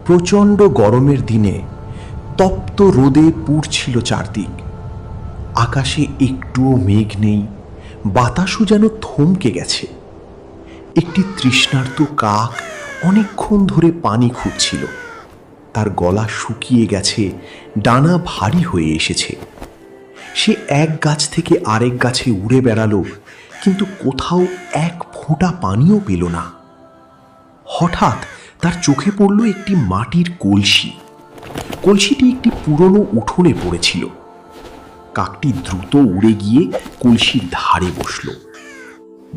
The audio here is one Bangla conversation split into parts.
প্রচণ্ড গরমের দিনে তপ্ত রোদে পুড়ছিল চারদিক। আকাশে একটুও মেঘ নেই, বাতাসও যেন থমকে গেছে। একটি তৃষ্ণার্ত কাক অনেকক্ষণ ধরে পানি খুঁজছিল। তার গলা শুকিয়ে গেছে, ডানা ভারী হয়ে এসেছে। সে এক গাছ থেকে আরেক গাছে উড়ে বেড়ালো, কিন্তু কোথাও এক ফোঁটা পানিও পেল না। হঠাৎ তার চোখে পড়ল একটি মাটির কলসি। কলসিটি একটি পুরনো উঠোনে পড়েছিল। কাকটি দ্রুত উড়ে গিয়ে কলসির ধারে বসল।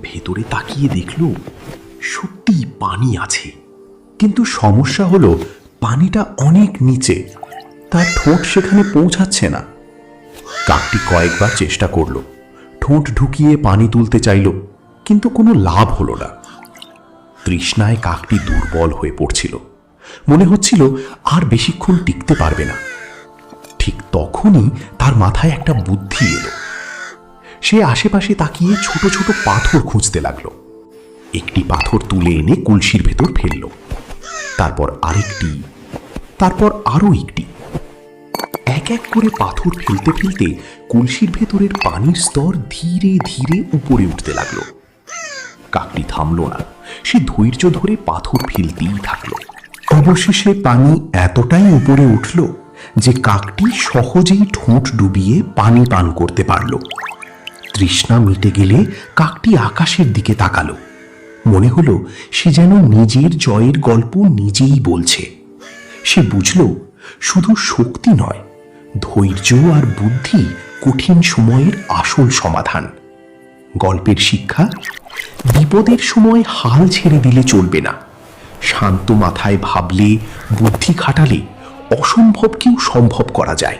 ভেতরে তাকিয়ে দেখল সত্যি পানি আছে, কিন্তু সমস্যা হলো পানিটা অনেক নিচে, তার ঠোঁট সেখানে পৌঁছাচ্ছে না। কাকটি কয়েকবার চেষ্টা করল, ঠোঁট ঢুকিয়ে পানি তুলতে চাইল, কিন্তু কোনো লাভ হলো না। তৃষ্ণায় কাকটি দুর্বল হয়ে পড়ছিল, মনে হচ্ছিল আর বেশিক্ষণ টিকতে পারবে না। ঠিক তখনই তার মাথায় একটা বুদ্ধি এলো। সে আশেপাশে তাকিয়ে ছোট ছোট পাথর খুঁজতে লাগলো। একটি পাথর তুলে এনে কলসির ভেতর ফেলল, তারপর আরেকটি, তারপর আরো একটি। এক এক করে পাথর ফেলতে ফেলতে কলসির ভেতরের পানির স্তর ধীরে ধীরে উপরে উঠতে লাগলো। কাকটি থামল না, সে ধৈর্য ধরে পাথর ফেলতেই থাকলো। অবশেষে পানি এতটাই উপরে উঠল যে কাকটি সহজেই ঠোঁট ডুবিয়ে পানি পান করতে পারল। তৃষ্ণা মিটে গেলে কাকটি আকাশের দিকে তাকালো। মনে হলো সে যেন নিজের জয়ের গল্প নিজেই বলছে। সে বুঝল শুধু শক্তি নয়, ধৈর্য আর বুদ্ধি কঠিন সময়ের আসল সমাধান। গল্পের শিক্ষা: বিপদের সময় হাল ছেড়ে দিলে চলবে না। শান্ত মাথায় ভাবলে, বুদ্ধি খাটালে অসম্ভবকেও সম্ভব করা যায়।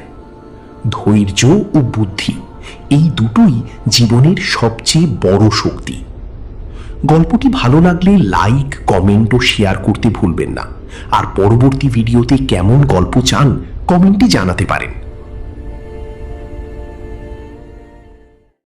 ধৈর্য ও বুদ্ধি, এই দুটোই জীবনের সবচেয়ে বড় শক্তি। গল্পটি ভালো লাগলে লাইক, কমেন্ট ও শেয়ার করতে ভুলবেন না। আর পরবর্তী ভিডিওতে কেমন গল্প চান কমেন্টে জানাতে পারেন।